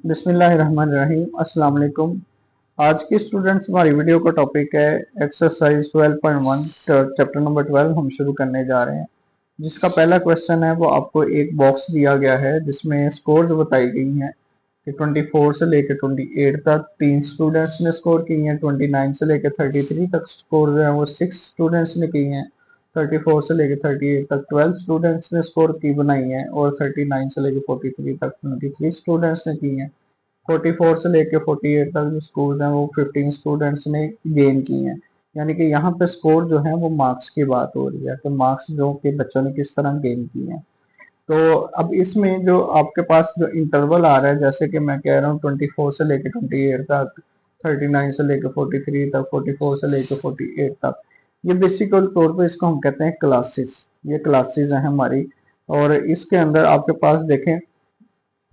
बिस्मिल्लाहिर्रहमानिर्रहीम। अस्सलाम वालेकुम। आज की स्टूडेंट्स हमारी वीडियो का टॉपिक है एक्सरसाइज 12.1 चैप्टर नंबर 12 हम शुरू करने जा रहे हैं, जिसका पहला क्वेश्चन है वो आपको एक बॉक्स दिया गया है जिसमें स्कोर्स बताई गई हैं कि 24 से लेकर 28 तक 3 स्टूडेंट्स ने स्कोर की हैं, 29 से लेकर 33 तक स्कोर जो है वो 6 स्टूडेंट्स ने की हैं, 34 से लेकर 38 तक 12 स्टूडेंट्स ने स्कोर की बनाई है और 39 से लेकर 43 तक 23 स्टूडेंट्स ने की हैं। 44 से लेके 48 तक जो स्कोर हैं वो 15 स्टूडेंट्स ने गेन की हैं। यानी कि यहाँ पे स्कोर जो है वो मार्क्स की बात हो रही है कि मार्क्स जो कि बच्चों ने किस तरह गेन किए हैं। तो अब इसमें जो आपके पास जो इंटरवल आ रहा है, जैसे कि मैं कह रहा हूँ 24 से लेके 28 तक, 39 से लेके 43 तक, 44 से लेके 48 तक, ये बेसिकल तौर पे इसको हम कहते हैं क्लासेस। ये क्लासेस हैं हमारी। और इसके अंदर आपके पास देखें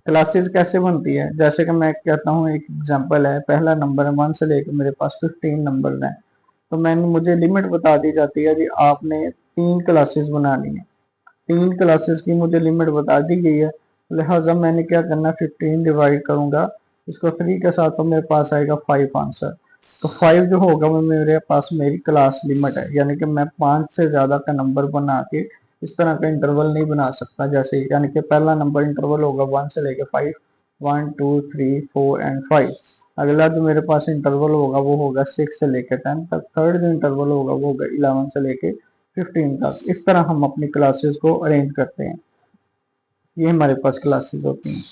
क्लासेस कैसे बनती है। जैसे कि मैं कहता हूँ, एक एग्जांपल है, पहला नंबर है 1 से लेकर मेरे पास 15 नंबर हैं, तो मुझे लिमिट बता दी जाती है जी आपने 3 क्लासेस बनानी है। 3 क्लासेस की मुझे लिमिट बता दी गई है, लिहाजा मैंने क्या करना, 15 डिवाइड करूंगा इसको 3 के साथ, तो मेरे पास आएगा 5 आंसर। तो 5 जो होगा वो मेरे पास मेरी क्लास लिमिट है, यानी कि मैं 5 से ज्यादा का नंबर बना के इस तरह का इंटरवल नहीं बना सकता। जैसे यानी कि पहला नंबर इंटरवल होगा 1 से लेके 5, 1 2 3 4 एंड 5। अगला जो मेरे पास इंटरवल होगा वो होगा 6 से लेके 10 तक। थर्ड जो इंटरवल होगा वो होगा 11 से लेके 15 तक। इस तरह हम अपनी क्लासेस को अरेंज करते हैं। ये हमारे पास क्लासेस होती हैं।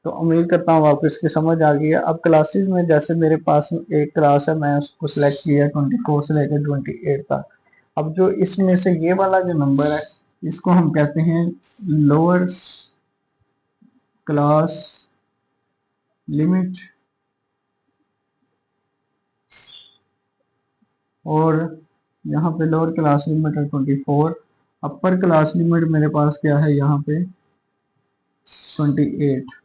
तो उम्मीद करता हूँ आपको इसकी समझ आ गई है। अब क्लासेस में जैसे मेरे पास एक क्लास है, मैं उसको सिलेक्ट किया 24 से लेकर 28 तक। अब जो इसमें से ये वाला जो नंबर है इसको हम कहते हैं लोअर क्लास लिमिट, और यहाँ पे लोअर क्लास लिमिट है 24। अपर क्लास लिमिट मेरे पास क्या है यहाँ पे 28।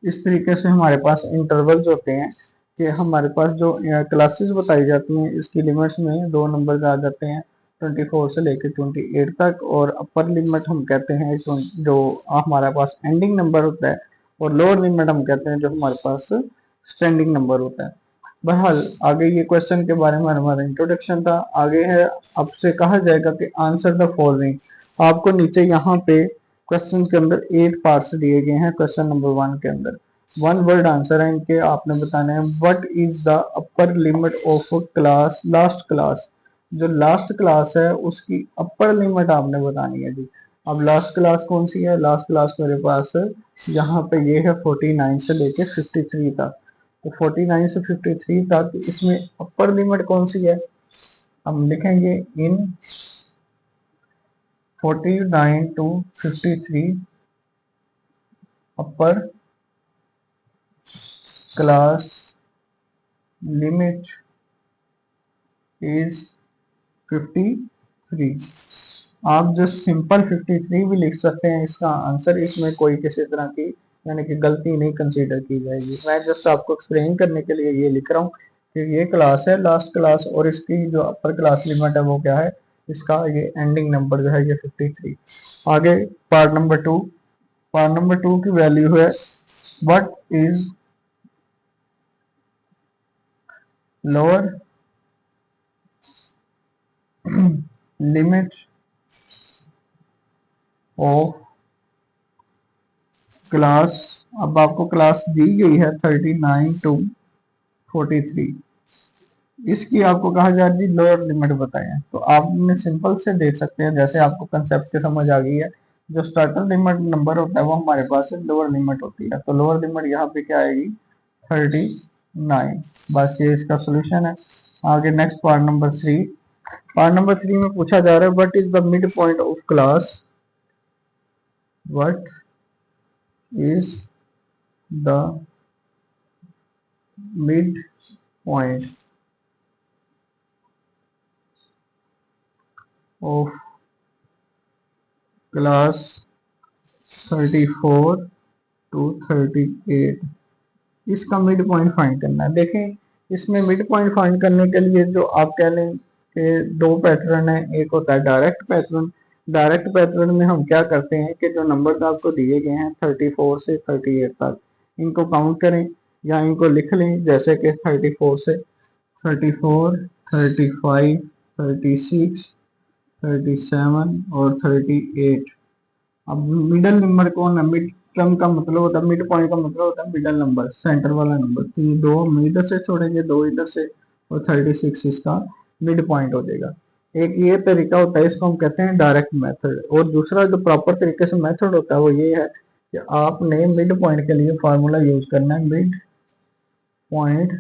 इस तरीके से हमारे पास इंटरवल्स होते हैं कि हमारे पास जो क्लासेस बताई जाती हैं इसकी लिमिट्स में 2 नंबर आ जाते हैं, 24 से लेकर 28 तक। और अपर लिमिट हम कहते हैं जो हमारे पास एंडिंग नंबर होता है, और लोअर लिमिट हम कहते हैं जो हमारे पास स्टैंडिंग नंबर होता है। बहरहाल आगे ये क्वेश्चन के बारे में हमारा इंट्रोडक्शन था। आगे है, आपसे कहा जाएगा कि आंसर द फॉलोइंग। आपको नीचे यहाँ पे क्वेश्चन के अंदर 8 पार्ट्स दिए गए हैं। क्वेश्चन नंबर 1 के अंदर 1 वर्ड आंसर है इनके, आपने बताना है what is the upper limit of class last class. जो लास्ट क्लास है उसकी अपर लिमिट आपने बतानी है जी। अब लास्ट क्लास कौन सी है? लास्ट क्लास मेरे पास यहाँ पे ये है 49 से लेके 53 तक। तो 49 से 53 तक इसमें अपर लिमिट कौन सी है? हम लिखेंगे इन 49 to 53 upper class limit is 53। आप जो सिंपल 53 भी लिख सकते हैं इसका आंसर, इसमें कोई किसी तरह की यानी कि गलती नहीं कंसीडर की जाएगी। मैं जस्ट आपको एक्सप्लेन करने के लिए ये लिख रहा हूँ कि ये क्लास है लास्ट क्लास, और इसकी जो अपर क्लास लिमिट है वो क्या है, इसका ये एंडिंग नंबर जो है ये 53। आगे पार्ट नंबर 2। पार्ट नंबर 2 की वैल्यू है what is lower limit of class. अब आपको क्लास दी गई है 39 to 43, इसकी आपको कहा जा रहा है लोअर लिमिट बताएं। तो आपने सिंपल से देख सकते हैं, जैसे आपको कंसेप्ट की समझ आ गई है, जो स्टार्टर लिमिट नंबर होता है वो हमारे पास लोअर लिमिट होती है। तो लोअर लिमिट यहाँ पे क्या आएगी 39। बस ये इसका सोल्यूशन है। आगे next part number 3। Part number 3 में पूछा जा रहा है what is the mid point of class. What is the mid point of class 34 to 38। इसका मिड पॉइंट फाइंड करना है। देखें इसमें मिड पॉइंट फाइंड करने के लिए जो आप कह लें कि 2 पैटर्न है, एक होता है डायरेक्ट पैटर्न, डायरेक्ट मेथड में हम क्या करते हैं कि जो नंबर्स आपको दिए गए हैं 34 से 38 तक, इनको काउंट करें या इनको लिख लें, जैसे कि 34 से 34, 35, 36, 37 और 38। अब मिडल नंबर कौन है? मिड टर्म का मतलब होता है, मिड पॉइंट का मतलब होता है मिडल नंबर, सेंटर वाला नंबर। तो ये दो हम इधर से छोड़ेंगे, दो इधर से, और 36 इसका मिड पॉइंट हो जाएगा। एक ये तरीका होता है, इसको हम कहते हैं डायरेक्ट मेथड। और दूसरा जो प्रॉपर तरीके से मेथड होता है वो ये है कि आपने मिड पॉइंट के लिए फार्मूला यूज करना है, mid point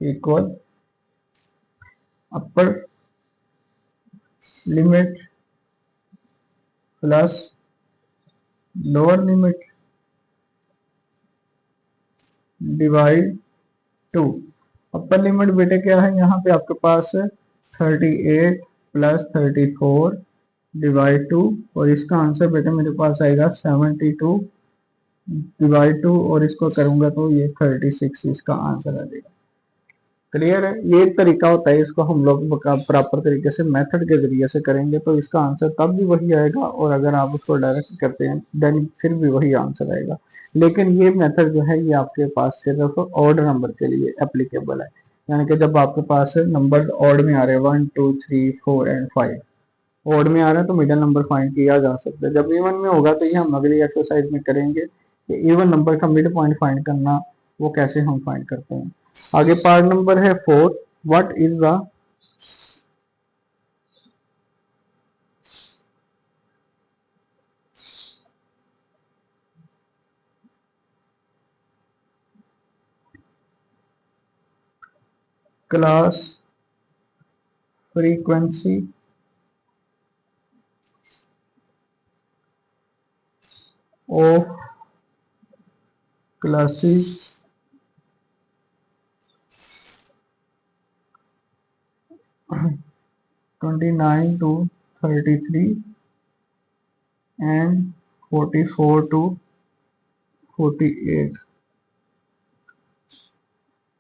equal upper limit plus lower limit divide 2। Upper limit बेटे क्या है, यहाँ पे आपके पास 38 प्लस 34 डिवाइड 2, और इसका आंसर बेटे मेरे पास आएगा 72 डिवाइड 2, और इसको करूंगा तो ये 36 इसका आंसर आ जाएगा। क्लियर है? ये एक तरीका होता है, इसको हम लोग प्रॉपर तरीके से मेथड के जरिए से करेंगे तो इसका आंसर तब भी वही आएगा, और अगर आप उसको डायरेक्ट करते हैं देन फिर भी वही आंसर आएगा। लेकिन ये मेथड जो है ये आपके पास सिर्फ ऑड नंबर के लिए एप्लीकेबल है, यानी कि जब आपके पास नंबर ऑड में आ रहे हैं 1, 2, 3, 4 एंड 5, ऑड में आ रहा है तो मिडिल नंबर फाइंड किया जा सकता है। जब इवन में होगा तो ये हम अगली एक्सरसाइज में करेंगे कि इवन नंबर का मिड पॉइंट फाइंड करना वो कैसे हम फाइंड करते हैं। आगे पार्ट नंबर है 4, what is the class frequency of classes 29 to 33 and 44 to 48।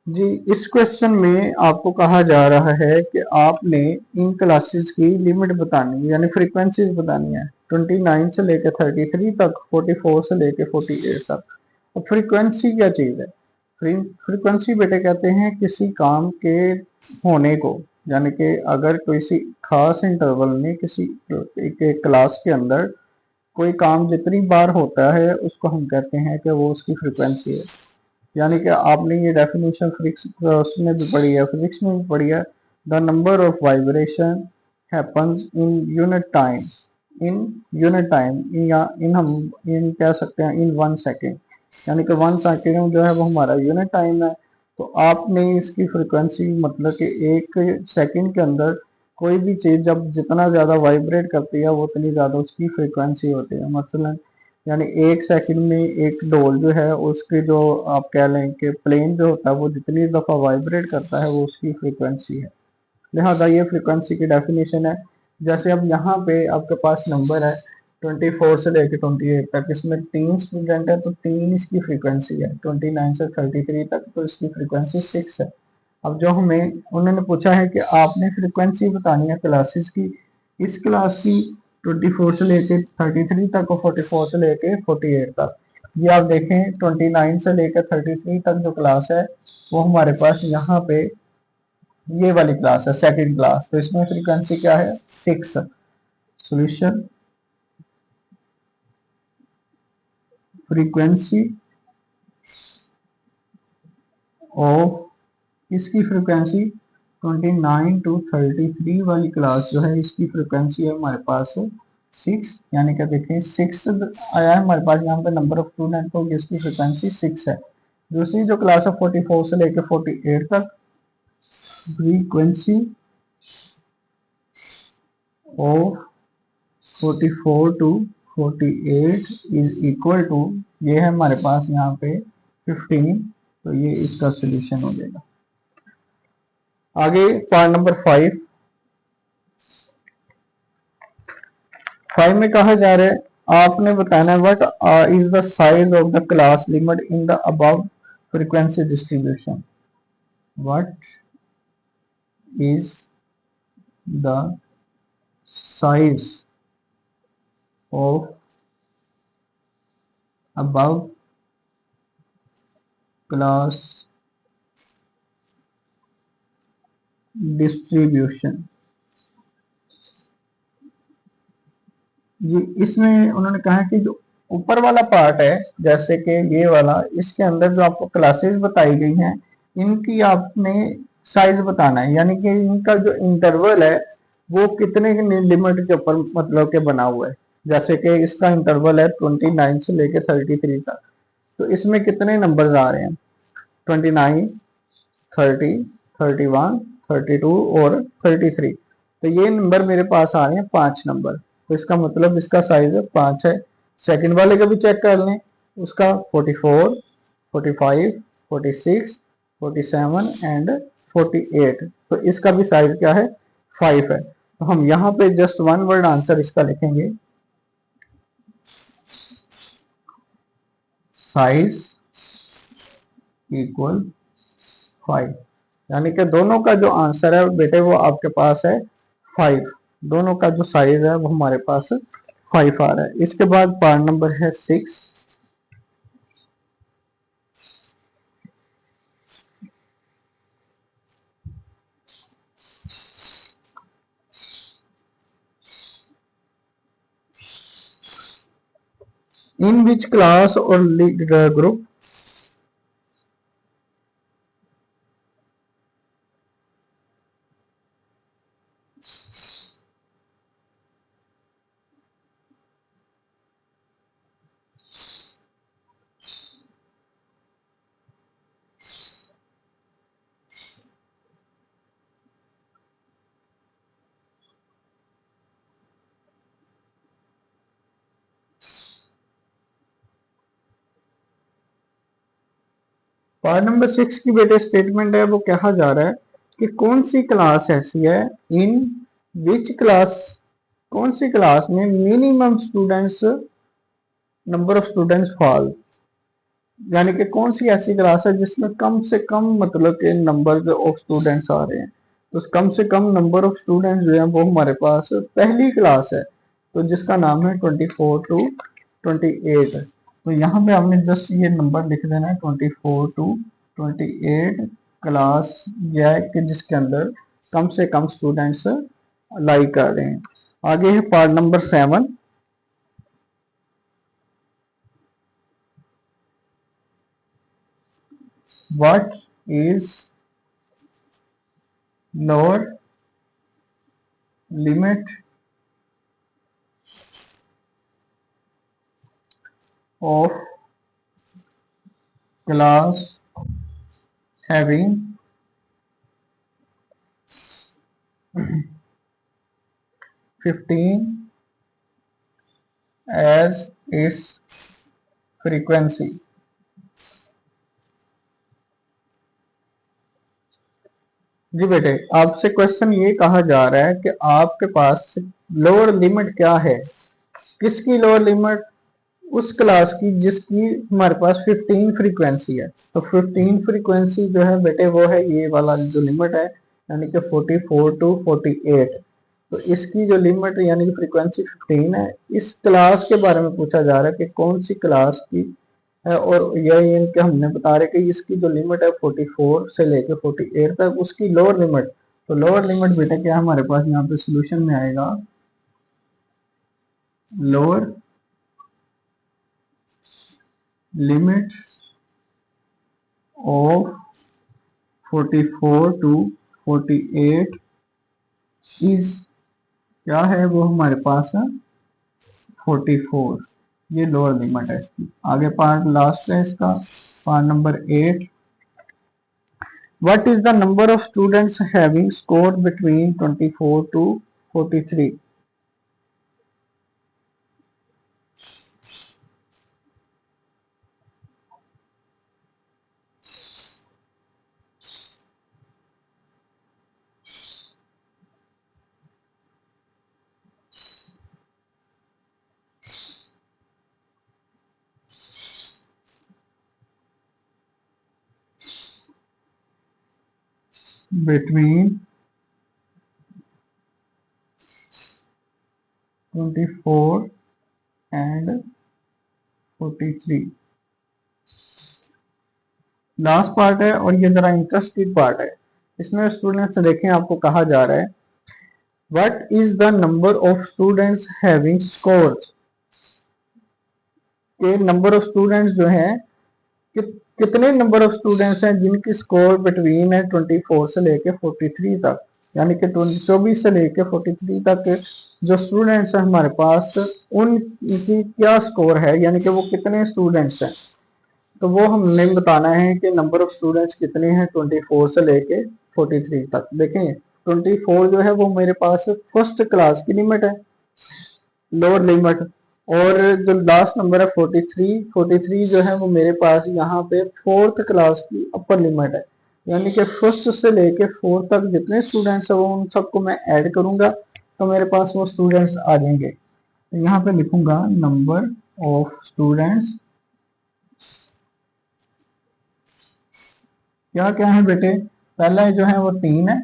जी, इस क्वेश्चन में आपको कहा जा रहा है कि आपने इन क्लासेस की लिमिट बतानी है, यानी फ्रीक्वेंसीज बतानी है 29 से लेकर 33 तक, 44 से लेकर 48 तक। अब फ्रीक्वेंसी क्या चीज है? फ्रीक्वेंसी बेटे कहते हैं किसी काम के होने को, यानी कि अगर किसी खास इंटरवल में किसी एक क्लास के अंदर कोई काम जितनी बार होता है उसको हम कहते हैं कि वो उसकी फ्रीक्वेंसी है। यानी कि आपने ये डेफिनेशन फिजिक्स में भी पढ़ी है, फिजिक्स में भी पढ़ी है। The number of vibration happens in unit time, in unit time, या इन हम इन कह सकते हैं इन 1 सेकेंड, यानी कि 1 सेकेंड जो है वो हमारा यूनिट टाइम है। तो आपने इसकी फ्रिक्वेंसी मतलब कि 1 सेकेंड के अंदर कोई भी चीज जब जितना ज्यादा वाइब्रेट करती है वो उतनी ज्यादा उसकी फ्रिक्वेंसी होती है। मसलन यानी 1 सेकंड में एक डोल जो है उसकी जो आप कह लें कि प्लेन जो होता है वो जितनी दफ़ा वाइब्रेट करता है वो उसकी फ्रीक्वेंसी है। लिहाजा ये फ्रीक्वेंसी की डेफिनेशन है। जैसे अब यहाँ पे आपके पास नंबर है 24 से लेकर 28 तक, इसमें 3 स्टूडेंट है तो 3 इसकी फ्रीक्वेंसी है। 29 से 33 तक तो इसकी फ्रीक्वेंसी 6 है। अब जो हमें उन्होंने पूछा है कि आपने फ्रीक्वेंसी बतानी है क्लासेस की, इस क्लास की 24 से लेके 33 तक और 44 से लेके 48 तक। ये आप देखें 29 से लेकर 33 तक जो क्लास है वो हमारे पास यहाँ पे ये वाली क्लास है, सेकंड क्लास। तो इसमें फ्रीक्वेंसी क्या है? 6। सॉल्यूशन, फ्रीक्वेंसी ऑफ इसकी फ्रीक्वेंसी 29 टू 33 वाली क्लास जो है इसकी फ्रीक्वेंसी है हमारे पास 6, यानी कि देखें 6 आया है हमारे पास यहाँ पे नंबर ऑफ स्टूडेंट, तो इसकी फ्रीक्वेंसी 6 है। दूसरी जो क्लास है 44 से लेकर 48 तक, frequency of 44 to 48 is equal to, ये है हमारे पास यहाँ पे 15, तो ये इसका सोल्यूशन हो जाएगा। आगे पार्ट नंबर 5। 5 में कहा जा रहा है आपने बताना है what is the size of the class limit in the above frequency distribution. What is the size of above class distribution. ये इसमें उन्होंने कहा कि जो ऊपर वाला पार्ट है जैसे कि ये वाला, इसके अंदर जो आपको क्लासेस बताई गई हैं इनकी आपने साइज बताना है, यानी कि इनका जो इंटरवल है वो कितने लिमिट के ऊपर मतलब के बना हुआ है। जैसे कि इसका इंटरवल है 29 से लेके 33 तक, तो इसमें कितने नंबर आ रहे हैं 29, 30, 31, 32 और 33। तो ये नंबर मेरे पास आ रहे हैं 5 नंबर, तो इसका मतलब इसका साइज 5 है। सेकंड वाले का भी चेक कर लें, उसका 44, 45, 46, 47 एंड 48, तो इसका भी साइज क्या है 5 है। तो हम यहाँ पे जस्ट वन वर्ड आंसर इसका लिखेंगे, साइज इक्वल 5। यानी कि दोनों का जो आंसर है बेटे वो आपके पास है 5। दोनों का जो साइज है वो हमारे पास 5 आ रहा है। इसके बाद पार्ट नंबर है 6। इन विच क्लास और ग्रुप पार्ट नंबर 6 की बेटे स्टेटमेंट है वो कहा जा रहा है कि कौन सी क्लास ऐसी है, इन विच क्लास, कौन सी क्लास में minimum students number of students fall, यानी कि कौन सी ऐसी क्लास है जिसमें कम से कम मतलब के नंबर ऑफ स्टूडेंट्स आ रहे हैं। तो कम से कम नंबर ऑफ स्टूडेंट्स जो है वो हमारे पास पहली क्लास है, तो जिसका नाम है 24 टू 28। तो यहाँ पे आपने जस्ट ये नंबर लिख देना है 24 टू 28 क्लास, यह है कि जिसके अंदर कम से कम स्टूडेंट्स लाई कर रहे हैं। आगे है part number 7। What is lower limit of class having 15 as its frequency। जी बेटे आपसे क्वेश्चन ये कहा जा रहा है कि आपके पास लोअर लिमिट क्या है, किसकी लोअर लिमिट, उस क्लास की जिसकी हमारे पास 15 फ्रीक्वेंसी है। तो 15 फ्रीक्वेंसी जो है बेटे वो है ये वाला जो लिमिट है, यानी कि 44 टू 48। तो इसकी जो लिमिट यानी कि फ्रीक्वेंसी 15 है। इस क्लास के बारे में पूछा जा रहा है कि कौन सी क्लास की है, और यही इनके हमने बता रहे कि इसकी जो लिमिट है 44 से लेकर 48 तक, उसकी लोअर लिमिट। तो लोअर लिमिट बेटा क्या हमारे पास यहाँ पे सोल्यूशन में आएगा, lower limit of 44 to 48 is, क्या है वो हमारे पास है 44। ये लोअर लिमिट है इसकी। आगे पार्ट लास्ट है इसका, part number 8। What is the number of students having score between 24 to 43। Between 24 and 43। Last part है और ये जरा इंटरेस्टिंग पार्ट है। इसमें स्टूडेंट्स देखें, आपको कहा जा रहा है what is the number of students having scores, के नंबर ऑफ स्टूडेंट्स जो हैं कि कितने नंबर ऑफ स्टूडेंट्स हैं जिनकी स्कोर बिटवीन है 24 से लेके 43 तक, यानी कि 24 से लेके 43 तक जो स्टूडेंट्स हैं हमारे पास, उनकी क्या स्कोर है, यानी कि वो कितने स्टूडेंट्स हैं। तो वो हमने बताना है कि नंबर ऑफ स्टूडेंट्स कितने हैं 24 से लेके 43 तक। देखें 24 जो है वो मेरे पास फर्स्ट क्लास की लिमिट है, लोअर लिमिट, और जो लास्ट नंबर है 43 जो है वो मेरे पास यहाँ पे फोर्थ क्लास की अपर लिमिट है, यानी कि फर्स्ट से लेके फोर्थ तक जितने स्टूडेंट्स है वो उन सबको मैं ऐड करूंगा तो मेरे पास वो स्टूडेंट्स आ जाएंगे। तो यहाँ पे लिखूंगा नंबर ऑफ स्टूडेंट्स क्या क्या है बेटे, पहला जो है वो 3 है,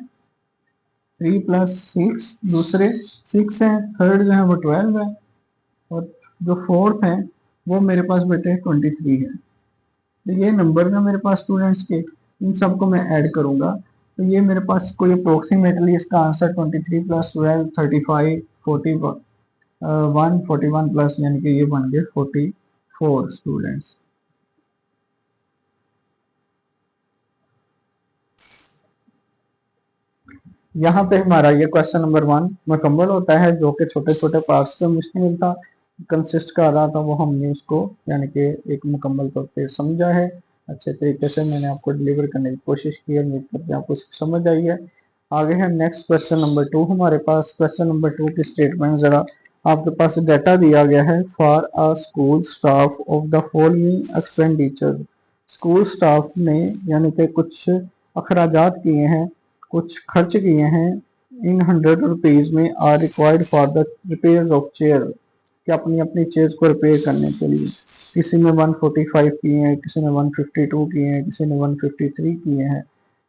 3 + 6, दूसरे 6 है, थर्ड जो है वो 12 है, और जो फोर्थ है वो मेरे पास बेटे 23 है। तो ये नंबर है मेरे पास स्टूडेंट्स के, इन सबको मैं ऐड करूंगा तो ये मेरे पास कोई अप्रोक्सीमेटली इसका आंसर 23 + 12 35 41 41 प्लस, यानी कि ये बन गए 44 स्टूडेंट्स। यहाँ पे हमारा ये क्वेश्चन नंबर 1 मुकम्मल होता है, जो कि छोटे छोटे पार्ट्स पे मुश्तमिल था, कंसिस्ट कर रहा था, वो हमने उसको यानी कि एक मुकम्मल तौर पे समझा है। अच्छे तरीके से मैंने आपको डिलीवर करने की कोशिश की है, उम्मीद करते हैं आपको समझ आई है। आगे है नेक्स्ट क्वेश्चन नंबर 2 हमारे पास। क्वेश्चन नंबर 2 की स्टेटमेंट जरा आपके पास डाटा दिया गया है, for a school staff of the following expenditure. School staff ने यानी कि कुछ अखराजात किए हैं, कुछ खर्च किए हैं इन 100 रुपीज में, are required for the repair of chair, कि अपनी अपनी चेयर्स को रिपेयर करने के लिए। किसी ने 145 किए हैं, किसी ने 152 किए हैं, किसी ने 153 किए हैं।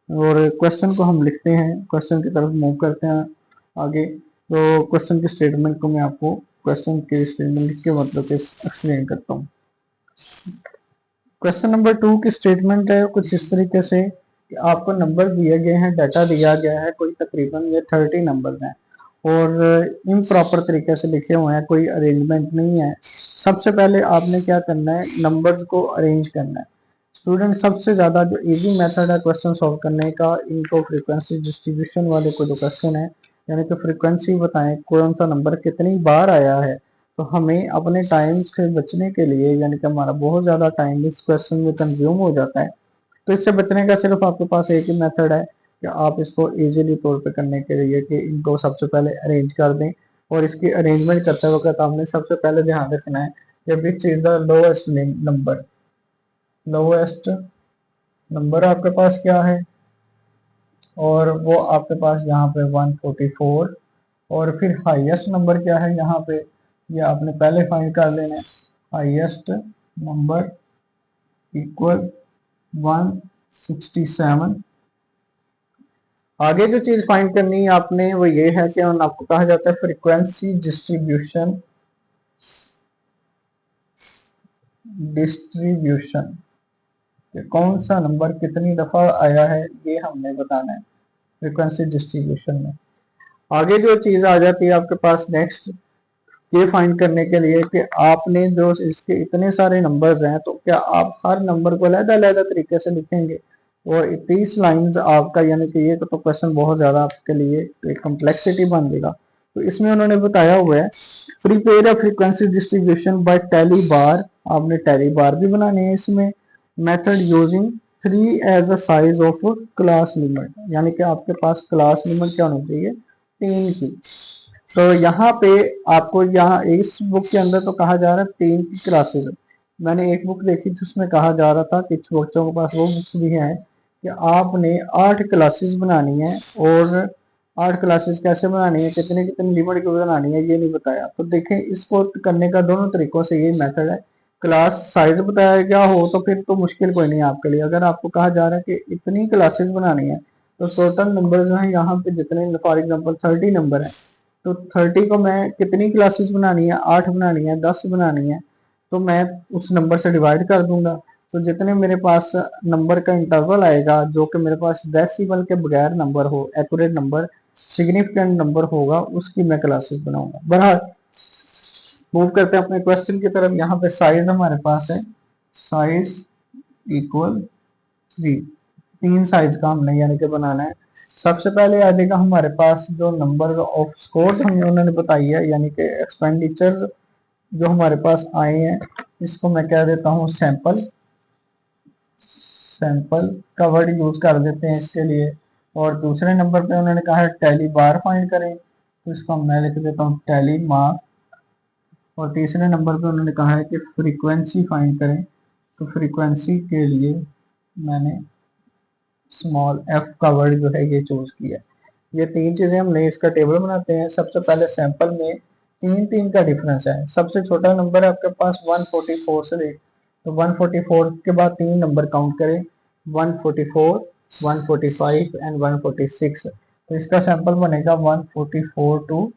और क्वेश्चन को हम लिखते हैं, क्वेश्चन की तरफ मूव करते हैं आगे। तो क्वेश्चन की स्टेटमेंट को मैं आपको क्वेश्चन के स्टेटमेंट लिख के मतलब के एक्सप्लेन करता हूँ। क्वेश्चन नंबर 2 की स्टेटमेंट है कुछ इस तरीके से कि आपको नंबर दिए गए हैं, डाटा दिया गया है, कोई तकरीबन ये 30 नंबर्स हैं और इम्प्रॉपर तरीके से लिखे हुए हैं, कोई अरेंजमेंट नहीं है। सबसे पहले आपने क्या करना है, नंबर्स को अरेंज करना है। स्टूडेंट सबसे ज़्यादा जो इजी मेथड है क्वेश्चन सॉल्व करने का, इनको फ्रीक्वेंसी डिस्ट्रीब्यूशन वाले को जो क्वेश्चन है, यानी कि फ्रीक्वेंसी बताएं कौन सा नंबर कितनी बार आया है। तो हमें अपने टाइम से बचने के लिए, यानी कि हमारा बहुत ज़्यादा टाइम इस क्वेश्चन में कंज्यूम हो जाता है, तो इससे बचने का सिर्फ आपके पास एक ही मेथड है कि आप इसको इजीली तौर पे करने के लिए कि इनको सबसे पहले अरेंज कर दें। और इसकी अरेंजमेंट करते वक्त आपने सबसे पहले ध्यान रखना है कि which is the lowest number, lowest number आपके पास क्या है, और वो आपके पास यहाँ पे 144, और फिर हाईएस्ट नंबर क्या है यहाँ पे, ये आपने पहले फाइंड कर लेना है। Highest number equal 167। आगे जो चीज फाइंड करनी है आपने वो ये है कि आपको कहा जाता है फ्रीक्वेंसी डिस्ट्रीब्यूशन, कि कौन सा नंबर कितनी दफा आया है, ये हमने बताना है फ्रीक्वेंसी डिस्ट्रीब्यूशन में। आगे जो चीज आ जाती है आपके पास नेक्स्ट, ये फाइंड करने के लिए कि आपने जो इसके इतने सारे नंबर्स हैं तो क्या आप हर नंबर को अलग-अलग तरीके से लिखेंगे, और 30 लाइंस आपका, यानी कि ये तो क्वेश्चन बहुत ज़्यादा आपके लिए एक कम्प्लेक्सिटी बन देगा। तो इसमें उन्होंने बताया हुआ है prepare a frequency distribution by tally bar, आपने टैली बार भी बनाने हैं इसमें। Method using 3 as a size of class limit, यानी कि आपके पास क्लास लिमिट क्या होनी चाहिए, 3 की। तो यहाँ पे आपको यहाँ इस बुक के अंदर तो कहा जा रहा है 3 की क्लासेस। मैंने एक बुक देखी थी उसमें कहा जा रहा था कि बच्चों के पास वो बुक्स भी हैं कि आपने 8 क्लासेस बनानी है, और 8 क्लासेस कैसे बनानी है, कितने कितने लिमिट की बनानी है, ये नहीं बताया। तो देखें इसको करने का दोनों तरीकों से यही मेथड है। क्लास साइज बताया गया हो तो फिर तो मुश्किल कोई नहीं है आपके लिए। अगर आपको कहा जा रहा है कि इतनी क्लासेस बनानी है तो टोटल नंबर जो है यहाँ पे जितने, फॉर एग्जाम्पल 30 नंबर है, तो 30 को मैं कितनी क्लासेस बनानी है, 8 बनानी है, 10 बनानी है, तो मैं उस नंबर से डिवाइड कर दूंगा। तो जितने मेरे पास नंबर का इंटरवल आएगा जो कि मेरे पास डेसिमल के बगैर नंबर हो, एक्यूरेट नंबर, सिग्निफिकेंट नंबर होगा, उसकी मैं क्लासेस बनाऊंगा। बहरहाल मूव करते हैं अपने क्वेश्चन की तरफ। यहाँ पे साइज हमारे पास है साइज इक्वल 3, 3 साइज का हमने यानी कि बनाना है। सबसे पहले आ जाएगा हमारे पास जो नंबर ऑफ स्कोर्स हमें उन्होंने बताई है, यानी कि एक्सपेंडिचर जो हमारे पास आए हैं, इसको मैं कह देता हूँ सैंपल। सैंपल का वर्ड यूज कर देते हैं इसके लिए। और दूसरे नंबर पे उन्होंने कहा है टैली बार फाइंड करें, तो इसको मैं लिख देता हूँ टैली मार्क। और तीसरे नंबर पे उन्होंने कहा है कि फ्रीक्वेंसी फाइंड करें, तो फ्रीक्वेंसी के लिए मैंने स्मॉल एफ का वर्ड जो है ये चूज किया। ये तीन चीजें हमने इसका टेबल बनाते हैं। सबसे पहले सैंपल में तीन तीन का डिफरेंस है। सबसे छोटा नंबर है आपके पास 144 से ले, तो 144 के बाद तीन नंबर काउंट करें, 144, 145 एंड 146। तो इसका सैंपल बनेगा 144 टू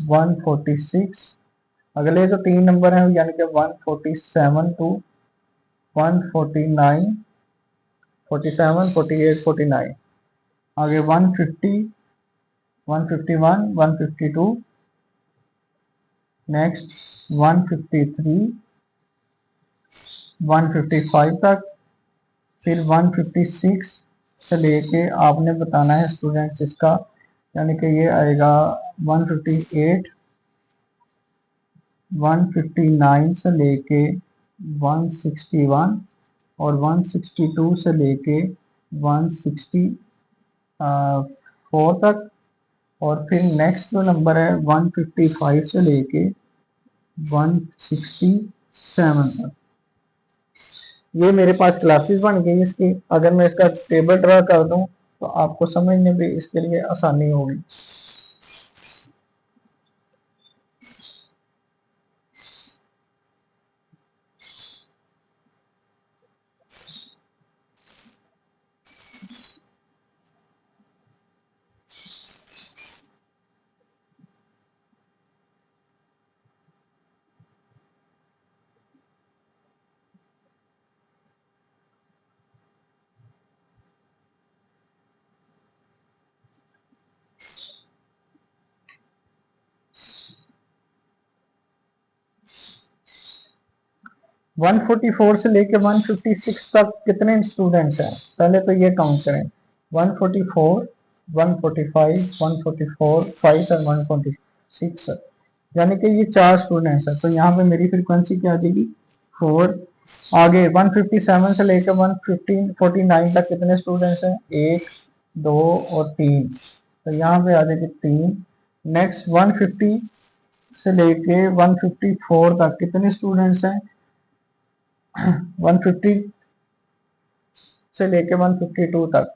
146। अगले जो तीन नंबर हैं यानी कि 147 टू 149, 47, 48, 49। आगे 150, 151, 152, नेक्स्ट 153, 155 तक, फिर 156 से लेके आपने बताना है स्टूडेंट्स इसका, यानी कि ये आएगा 158, 159 से लेके 161 और 162 से लेके 164 तक। और फिर नेक्स्ट जो नंबर है 155 से लेके 167 तक। ये मेरे पास क्लासेस बन गई इसकी। अगर मैं इसका टेबल ड्रा कर दूं तो आपको समझने में इसके लिए आसानी होगी। 144 से लेके 156 तक कितने स्टूडेंट्स हैं, पहले तो ये काउंट करें। 144, 145, 144, 5 और 146, यानी कि ये 4 स्टूडेंट्स हैं। तो यहाँ पे मेरी फ्रीक्वेंसी क्या आ जाएगी, 4। आगे 157 से लेकर 149 तक कितने स्टूडेंट्स हैं, 1, 2 और 3, तो यहाँ पे आ जाएगी 3। नेक्स्ट 150 से लेके 154 तक कितने स्टूडेंट्स हैं, 150 से लेके 152 तक,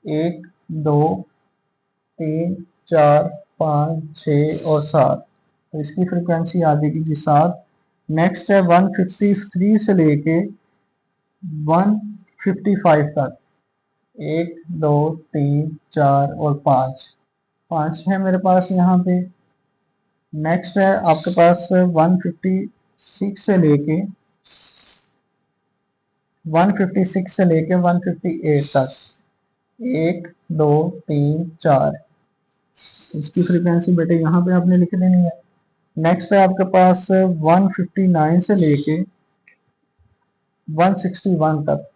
1, 2, 3, 4, 5, 6 और 7, तो इसकी फ्रीक्वेंसी आ जाएगी जी 7। नेक्स्ट है 153 से लेके 155 तक, 1, 2, 3, 4 और 5, 5 है मेरे पास यहाँ पे। नेक्स्ट है आपके पास 156 से लेके 158 तक, 1, 2, 3, 4, इसकी फ्रीक्वेंसी बेटे यहाँ पे आपने लिख देनी है। नेक्स्ट है आपके पास 159 से लेके 161 तक,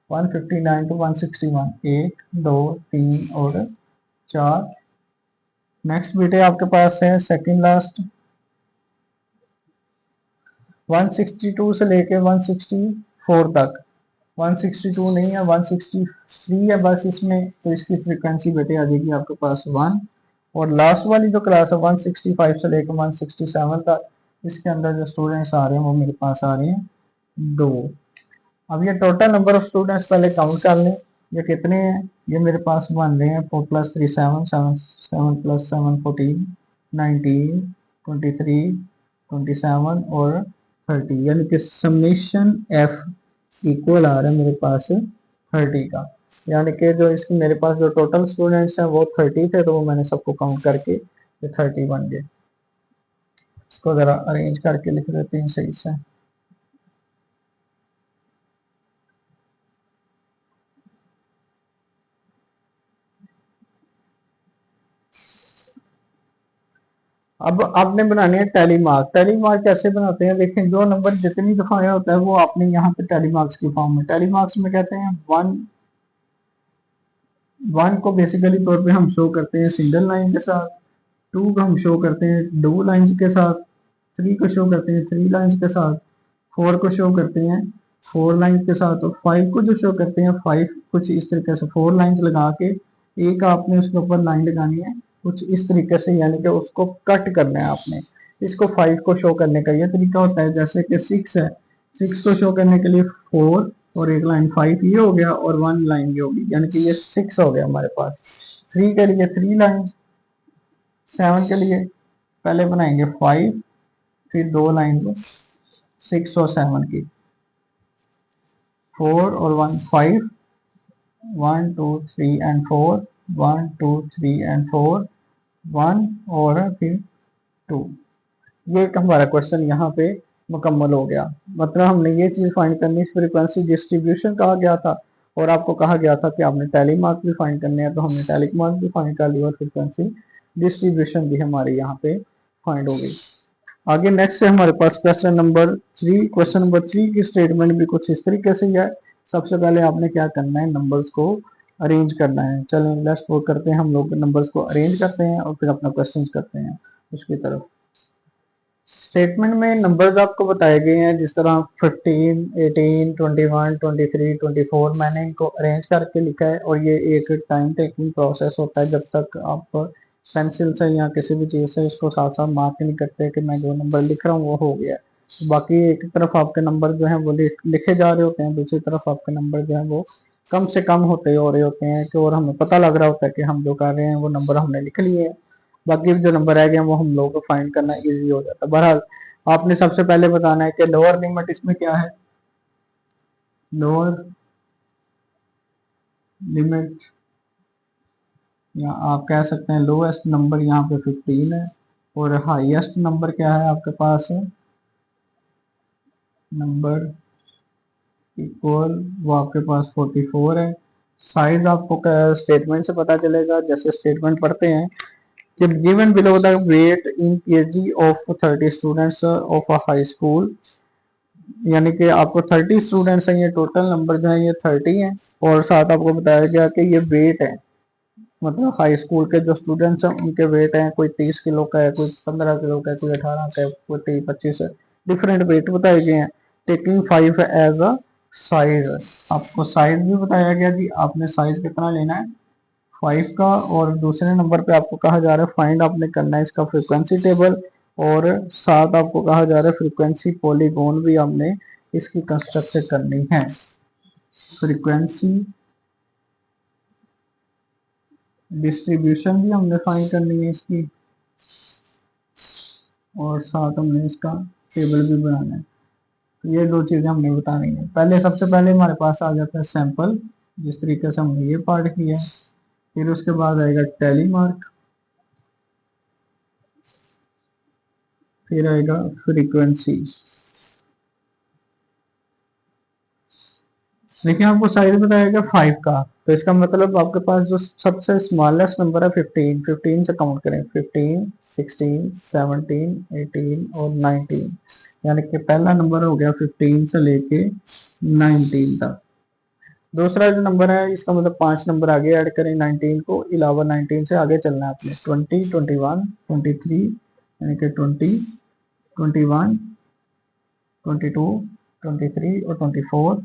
159 टू 161, 1, 2, 3 और 4। नेक्स्ट बेटे आपके पास है सेकंड लास्ट 162 से लेके 164 तक, 162 नहीं है 163 है बस इसमें, तो इसकी फ्रीक्वेंसी बेटे आ जाएगी आपके पास 1। और लास्ट वाली जो क्लास है 165 से लेकर 167 तक, इसके अंदर जो स्टूडेंट्स आ रहे हैं वो मेरे पास आ रहे हैं 2। अब ये टोटल नंबर ऑफ स्टूडेंट्स पहले काउंट कर लें, ये कितने हैं, ये मेरे पास बन रहे हैं 4 + 3 7, 7 7 + 7 14, 19, 23, 27 और 30, यानी कि समेशन एफ इक्वल आ रहा है मेरे पास 30 का। यानी कि जो इसकी मेरे पास जो टोटल स्टूडेंट्स हैं वो 30 थे, तो वो मैंने सबको काउंट करके तो 30 बन गए। इसको जरा अरेंज करके लिख देते हैं सही से। अब आपने बनाने हैं टैली मार्क। टैली मार्क कैसे बनाते हैं, देखें जो नंबर जितनी दफा आया होता है वो आपने यहाँ पे टैली मार्क्स की फॉर्म में, टैली मार्क्स में कहते हैं वन को बेसिकली तौर पे हम शो करते हैं सिंगल लाइन के साथ, टू को हम शो करते हैं दो लाइंस के साथ, थ्री को शो करते हैं थ्री लाइंस के साथ, फोर को शो करते हैं फोर लाइंस के साथ, और फाइव को जो शो करते हैं फाइव कुछ इस तरीके से फोर लाइंस लगा के एक आपने उसके ऊपर लाइन लगानी है कुछ इस तरीके से, यानी कि उसको कट करना है आपने। इसको फाइव को शो करने का ये तरीका होता है। जैसे कि सिक्स है, सिक्स को शो करने के लिए फोर और एक लाइन फाइव ये हो गया और वन लाइन ये होगी, यानी कि ये सिक्स हो गया हमारे पास। थ्री के लिए थ्री लाइन, सेवन के लिए पहले बनाएंगे फाइव फिर दो लाइन सिक्स और सेवन की, फोर और one five, one two three and four, one two three and four, one और फिर टू। ये एक हमारा क्वेश्चन यहाँ पे मुकम्मल हो गया। मतलब हमने ये चीज फाइंड करनी, फ्रीक्वेंसी डिस्ट्रीब्यूशन कहा गया था और आपको कहा गया था कि आपने टैली मार्क भी फाइंड करने हैं, तो हमने टैली मार्क भी फाइंड कर लिया और फ्रीक्वेंसी डिस्ट्रीब्यूशन भी हमारे यहाँ पे फाइंड हो गई। आगे नेक्स्ट है हमारे पास question number three. Question number three की स्टेटमेंट भी कुछ इस तरीके से है। सबसे पहले आपने क्या करना है, नंबर्स को अरेंज करना है। चलें लेट्स वो करते हैं, हम लोग नंबर्स को अरेंज करते हैं और फिर अपना क्वेश्चन करते हैं उसकी तरफ। स्टेटमेंट में नंबर्स आपको बताए गए हैं जिस तरह 15, 18, 21, 23, 24। मैंने इनको अरेंज करके लिखा है और ये एक टाइम टेकिंग प्रोसेस होता है जब तक आप पेंसिल से या किसी भी चीज़ से इसको साथ साथ मार्क नहीं करते कि मैं जो नंबर लिख रहा हूँ वो हो गया। बाकी एक तरफ आपके नंबर जो है वो लिखे जा रहे होते हैं, दूसरी तरफ आपके नंबर जो है वो कम से कम होते हो रहे होते हैं कि, और हमें पता लग रहा होता है कि हम जो कर रहे हैं वो नंबर हमने लिख लिए हैं। बाकी जो नंबर रह गए वो हम लोगों को फाइंड करना इजी हो जाता है। बहरहाल आपने सबसे पहले बताना है कि लोअर लिमिट इसमें क्या है। लोअर लिमिट या आप कह सकते हैं लोएस्ट नंबर यहाँ पे 15 है और हाईएस्ट नंबर क्या है आपके पास है, नंबर इक्वल वो आपके पास 44 है। साइज आपको स्टेटमेंट से पता चलेगा। जैसे स्टेटमेंट पढ़ते हैं कि given below the weight in kg of 30 students of a high school, यानी कि आपको 30 स्टूडेंट्स हैं, ये टोटल नंबर जो है ये 30 है और साथ आपको बताया गया कि ये वेट है, मतलब हाई स्कूल के जो स्टूडेंट्स हैं उनके वेट हैं, कोई 30 किलो का है, कोई 15 किलो का है, कोई 18 का है, कोई 23-25 है, डिफरेंट वेट बताए गए हैं। टेकिंग 5 एज अ साइज, आपको साइज भी बताया गया जी, आपने साइज कितना लेना है 5 का। और दूसरे नंबर पे आपको कहा जा रहा है फाइंड आपने करना है इसका फ्रीक्वेंसी टेबल, और साथ आपको कहा जा रहा है फ्रीक्वेंसी पॉलीगॉन भी हमने इसकी कंस्ट्रक्ट करनी है। फ्रीक्वेंसी डिस्ट्रीब्यूशन भी हमने फाइंड करनी है इसकी, और साथ हमने इसका टेबल भी बनाना है। तो ये दो चीजें हमने बतानी है। पहले सबसे पहले हमारे पास आ जाता है सैंपल, जिस तरीके से हमने ये पार्ट किया है। फिर उसके बाद आएगा टैली मार्क, फिर आएगा फ्रीक्वेंसी। देखिए आपको साइज बताएगा 5 का, तो इसका मतलब आपके पास जो सबसे स्मॉलेस्ट नंबर है 15, 15 से काउंट करें, 15, 16, 17, 18 और 19, यानी कि पहला नंबर हो गया 15 से लेके 19 तक। दूसरा जो नंबर है इसका मतलब 5 नंबर आगे ऐड करें 19 को, अलावा 19 से आगे चलना है आपने 20, 21, 23, यानी कि 20, 21, 22, 23 और 24।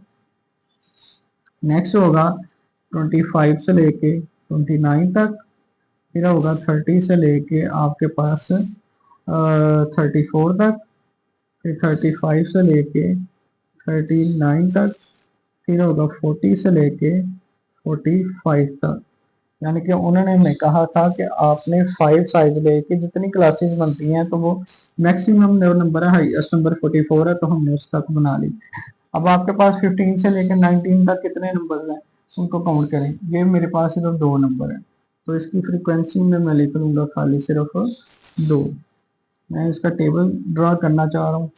नेक्स्ट होगा 25 से लेके 29 तक, फिर होगा 30 से लेके आपके पास 34 तक, फिर 35 से लेके 39 तक, फिर होगा 40 से लेके 45 तक। यानी कि उन्होंने हमें कहा था कि आपने 5 साइज लेके जितनी क्लासेस बनती हैं तो वो मैक्सिमम नंबर है, हाईएस्ट नंबर 44 है, तो हमने उस तक बना ली। अब आपके पास 15 से लेकर 19 तक कितने नंबर हैं उनको काउंट करें। ये मेरे पास इधर दो नंबर है, तो इसकी फ्रीक्वेंसी में मैं लिख लूंगा खाली सिर्फ 2। मैं इसका टेबल ड्रा करना चाह रहा हूँ।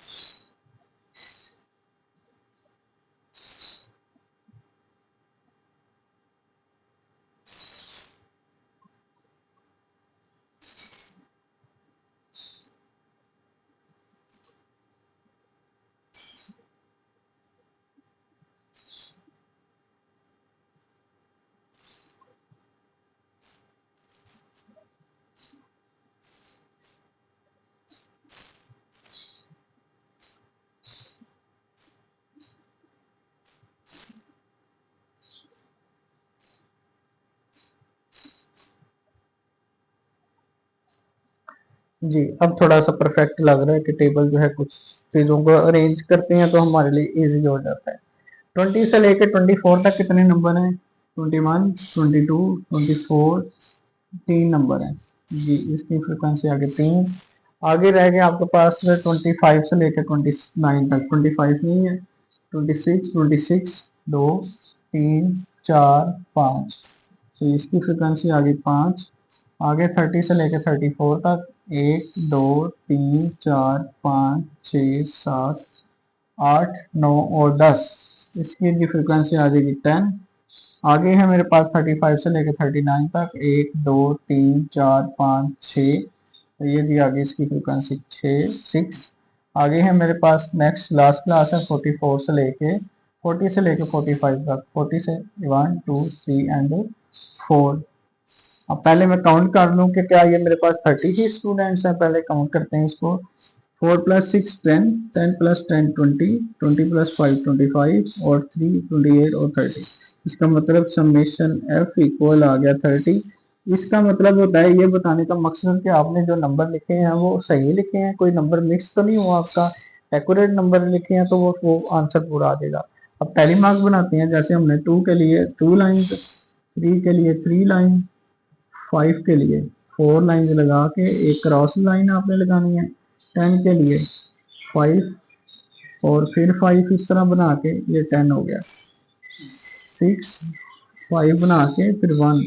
जी, अब थोड़ा सा परफेक्ट लग रहा है कि टेबल जो है कुछ चीजों को अरेंज करते हैं तो हमारे लिए इजी हो जाता है। 20 से लेके 24 तक कितने नंबर हैं? 21, 22, 24, 3 नंबर हैं। जी, इसकी फ्रिक्वेंसी आगे 3। आगे रह गया आपके पास 25 से लेकर 29 तक। 25 नहीं है, 26, 2, 3, 4, 5। तो इसकी फ्रिक्वेंसी आ गई 5। आगे 30 से लेकर 34 तक 1, 2, 3, 4, 5, 6, 7, 8, 9 और 10। इसकी भी फ्रिक्वेंसी आ जाएगी 10। आगे है मेरे पास 35 से लेकर 39 तक 1, 2, 3, 4, 5, 6। तो ये जी आगे इसकी फ्रिक्वेंसी 6। आगे है मेरे पास नेक्स्ट लास्ट क्लास है 44 से लेके 40 से लेके 45 तक। 40 से 1, 2, 3 एंड 4। अब पहले मैं काउंट कर लूँ कि क्या ये मेरे पास 30 ही स्टूडेंट्स हैं। पहले काउंट करते हैं इसको। 4 + 6 10, 10 + 10 20, 20 + 5 25 और 3 28 और 30। इसका मतलब समेशन एफ इक्वल आ गया 30। इसका मतलब होता है, ये बताने का मकसद कि आपने जो नंबर लिखे हैं वो सही लिखे हैं, कोई नंबर मिक्स तो नहीं हुआ आपका। एक्यूरेट नंबर लिखे हैं तो वो आंसर पूरा आ जाएगा। अब टैली मार्क बनाते हैं। जैसे हमने 2 के लिए 2 लाइन, 3 के लिए 3 लाइन, 5 के लिए 4 लाइन लगा के एक क्रॉस लाइन आपने लगानी है। 10 के लिए 5 और फिर 5 इस तरह बना के ये 10 हो गया। 6 5 बना के फिर 1,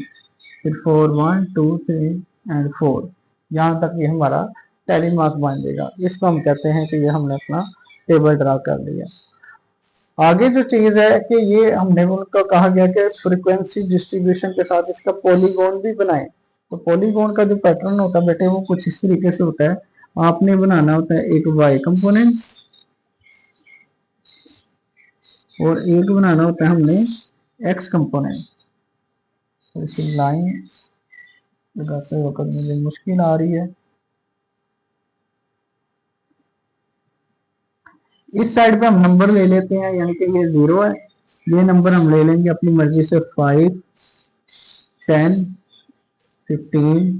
फिर 4 1 2 3 एंड 4। यहाँ तक ये हमारा टैली मार्क बन जाएगा। इसको हम कहते हैं कि ये हमने अपना टेबल ड्रा कर लिया। आगे जो चीज है कि ये हमने उनको कहा गया कि फ्रीक्वेंसी डिस्ट्रीब्यूशन के साथ इसका पॉलीगॉन भी बनाए। तो पॉलीगॉन का जो पैटर्न होता है बेटे वो कुछ इस तरीके से होता है। आपने बनाना होता है एक वाई कंपोनेंट और एक बनाना होता है हमने एक्स कंपोनेंट। तो इसी लाइन लगाते वक्त मुझे मुश्किल आ रही है। इस साइड पे हम नंबर ले लेते हैं, यानी कि ये 0 है। ये नंबर हम ले लेंगे अपनी मर्जी से 5, 10, 15,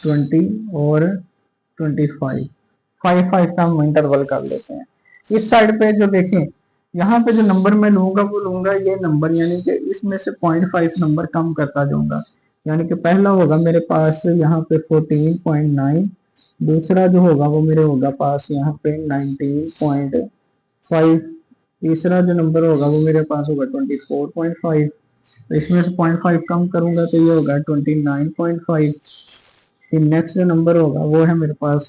20 और 25। 5 का हम इंटरवल कर लेते हैं। इस साइड पे जो देखें, यहाँ पे जो नंबर मैं लूंगा वो लूंगा ये नंबर, यानी कि इसमें से 0.5 नंबर कम करता जाऊंगा। यानी कि पहला होगा मेरे पास यहाँ पे 14.9, दूसरा जो होगा वो मेरे होगा पास यहाँ पे 19.5, तीसरा जो नंबर होगा वो मेरे पास होगा 24.5। तो इसमें से 0.5 कम करूंगा तो ये होगा 29.5। फिर नेक्स्ट जो नंबर होगा वो है मेरे पास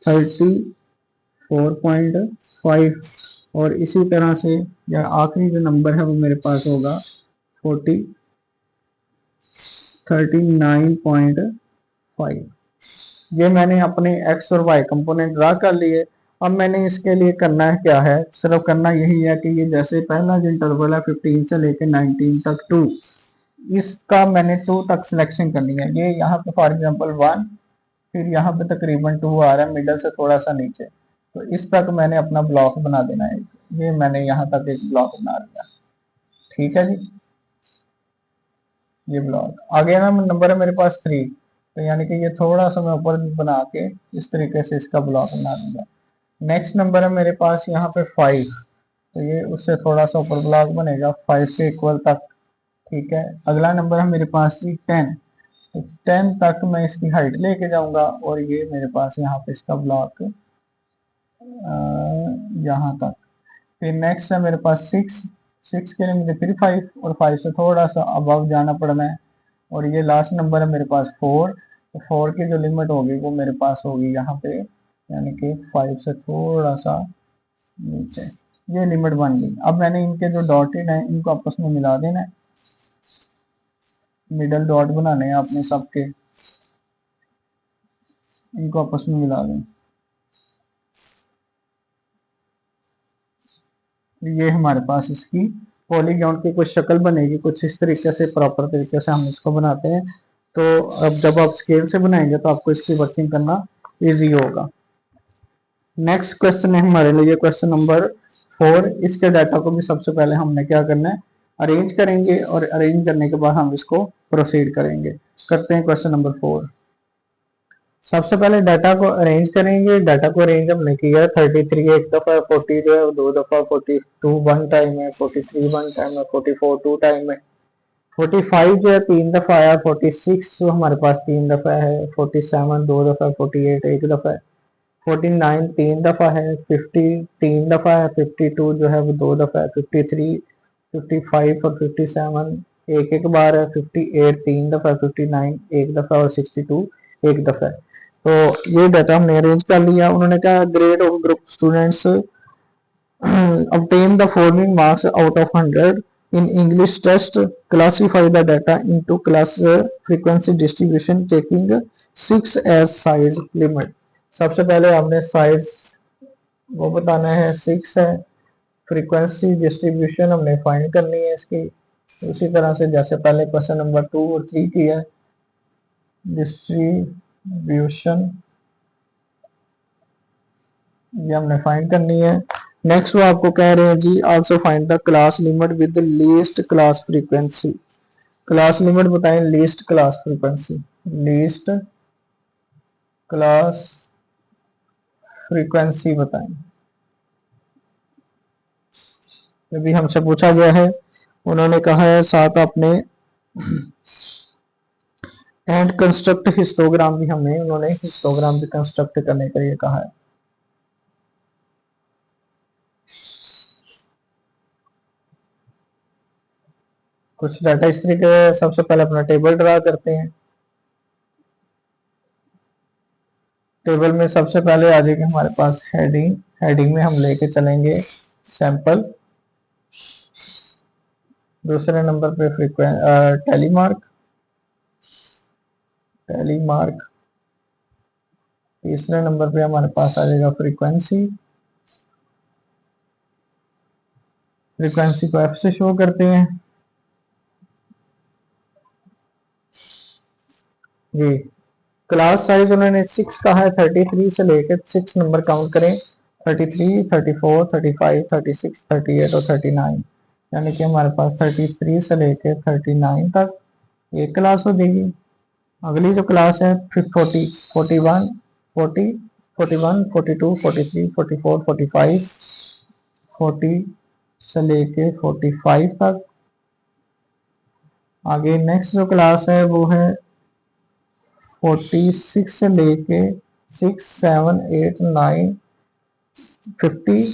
34.5। और इसी तरह से या आखिरी जो नंबर है वो मेरे पास होगा 39.5। ये मैंने अपने एक्स और वाई कंपोनेंट ड्रा कर लिए। अब मैंने इसके लिए करना है क्या है, सिर्फ करना यही है कि ये जैसे पहला जो इंटरवल है 15 से लेकर 19 तक 2, इसका मैंने 2 तक सिलेक्शन करनी है। ये यहाँ पे फॉर एग्जांपल 1, फिर यहाँ पे तकरीबन 2 आ रहा है मिडल से थोड़ा सा नीचे। तो इस तक मैंने अपना ब्लॉक बना देना है। ये मैंने यहाँ तक एक ब्लॉक बना दिया। ठीक है जी, ये ब्लॉक आगे ना नंबर है मेरे पास 3। तो यानी कि ये थोड़ा सा मैं ऊपर बना के इस तरीके से इसका ब्लॉक बना दूंगा। नेक्स्ट नंबर है मेरे पास यहाँ पे 5। तो ये उससे थोड़ा सा ऊपर ब्लॉक बनेगा 5 के इक्वल तक। ठीक है, अगला नंबर है मेरे पास 10। तो 10 तक मैं इसकी हाइट लेके जाऊंगा और ये मेरे पास यहाँ पे इसका ब्लॉक यहाँ तक। फिर नेक्स्ट है मेरे पास 6। 6 के लिए मुझे फिर 5 और 5 से थोड़ा सा अबव जाना पड़ना है। और ये लास्ट नंबर है मेरे पास 4। तो 4 की जो लिमिट होगी वो मेरे पास होगी यहाँ पे, यानी कि 5 से थोड़ा सा नीचे। ये लिमिट बन गई। अब मैंने इनके जो डॉटेड है इनको आपस में मिला देना है, मिडल डॉट बनाने हैं अपने सबके, इनको आपस में मिला दें। ये हमारे पास इसकी पॉलीगॉन की कुछ शक्ल बनेगी, कुछ इस तरीके से, प्रॉपर तरीके से हम इसको बनाते हैं। तो अब जब आप स्केल से बनाएंगे तो आपको इसकी वर्किंग करना इजी होगा। नेक्स्ट क्वेश्चन है हमारे लिए क्वेश्चन नंबर 4। इसके डाटा को भी सबसे पहले हमने क्या करना है, अरेंज करेंगे, और अरेंज करने के बाद हम इसको प्रोसीड करेंगे। करते हैं क्वेश्चन नंबर 4। सबसे पहले डाटा को अरेंज करेंगे। डाटा को अरेंज हमने किया 33 एक दफा, 40 जो है दो दफा, 42 वन टाइम है, 43 वन टाइम है, 44 टू टाइम है, 45 जो है 3 दफा आया, 46 जो हमारे पास 3 दफा है, 47 दो दफा, 48 एक दफा है, 49 3 दफा है, 50 3 दफा है, 52 जो है वो 2 दफा है, 53 55 और 57 एक एक बार है, 58 3 दफा, 59 एक दफा और 62 एक दफा है। तो ये डाटा हमने अरेंज कर लिया। उन्होंने कहा grade of group students obtain the following marks out of 100 in English test, classify the data into class frequency distribution taking 6 as size limit। सबसे पहले हमने साइज वो बताना है, 6 है। फ्रीक्वेंसी डिस्ट्रीब्यूशन हमने फाइंड करनी है इसकी, उसी तरह से जैसे पहले क्वेश्चन नंबर 2 और 3 किया है। डिस्ट्रीब्यूशन ये हमने फाइंड करनी है। नेक्स्ट वो आपको कह रहे हैं जी also find the class limit with least class frequency. Class limit बताएं, least class frequency, least class frequency बताएं। ये भी हमसे पूछा गया है। उन्होंने कहा है साथ अपने एंड कंस्ट्रक्ट हिस्टोग्राम भी, हमें उन्होंने हिस्टोग्राम भी कंस्ट्रक्ट करने के लिए कहा है। कुछ डाटा इस तरीके, सबसे पहले अपना टेबल ड्रा करते हैं। टेबल में सबसे पहले आ जाएगी हमारे पास हेडिंग। हेडिंग में हम लेके चलेंगे सैंपल। दूसरे नंबर पे टैली मार्क, टैली मार्क। तीसरे नंबर पे हमारे पास आ जाएगा फ्रीक्वेंसी। फ्रीक्वेंसी को एफ से शो करते हैं जी। क्लास साइज उन्होंने 6 कहा है, 33 से लेकर 6 नंबर काउंट करें, 33 34 35 36 38 और 39, यानी कि हमारे पास 33 से लेकर 39 तक एक क्लास हो जाएगी। अगली जो क्लास है 40 41 40 41 42 43 44 45 40 से लेके 45 तक। आगे नेक्स्ट जो क्लास है वो है 46 से लेके 6 7 8 9 50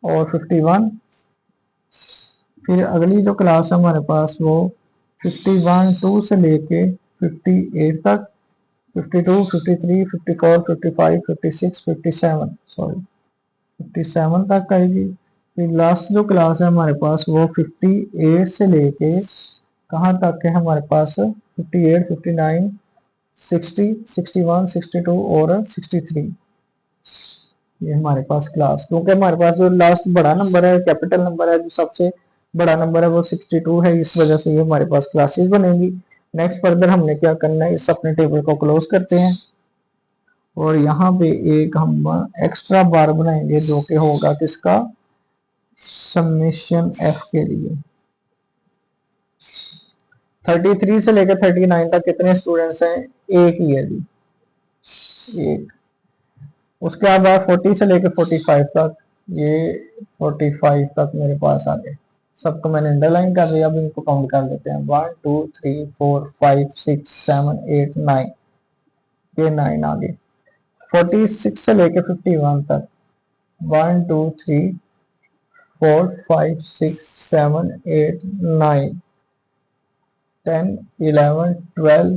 और 51। फिर अगली जो क्लास है हमारे पास वो 51 2 से लेके 58 तक, 52 53 54 55 56 57 सॉरी 57 तक आएगी। फिर लास्ट जो क्लास है हमारे पास वो 58 से लेके कहाँ तक है हमारे पास, 58 59 60 61 62 और 63। ये हमारे पास क्लास, क्योंकि हमारे पास जो लास्ट बड़ा नंबर है, कैपिटल नंबर है, जो सबसे बड़ा नंबर है वो 62 है, इस वजह से ये हमारे पास क्लासेस बनेंगी। नेक्स्ट फर्दर हमने क्या करना है, इस अपने टेबल को क्लोज करते हैं और यहाँ पे एक हम एक्स्ट्रा बार बनाएंगे जो कि होगा किसका, समेशन एफ के लिए। 33 से लेकर 39 तक कितने स्टूडेंट्स हैं, एक ही है जी, एक। उसके बाद 40 से लेकर 45 तक, ये 45 तक मेरे पास आ गए। सबको मैंने अंडरलाइन कर दिया। अब इनको काउंट कर लेते हैं, 1 2 3 4 5 6 7 8 9, ये 9 आ गए। 46 से लेकर 51 तक, 1 2 3 4 5 6 7 8 9, 10, 11, 12,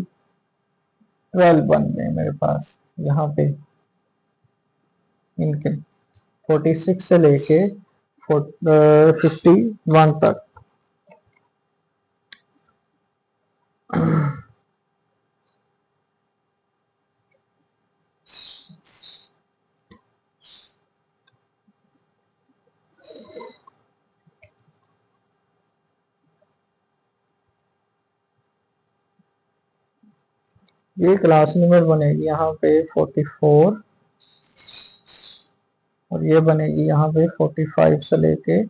12 बन गए मेरे पास यहाँ पे इनके 46 से लेके 51 तक। ये क्लास लिमिट बनेगी यहाँ पे 44 और ये बनेगी यहाँ पे 45 से लेके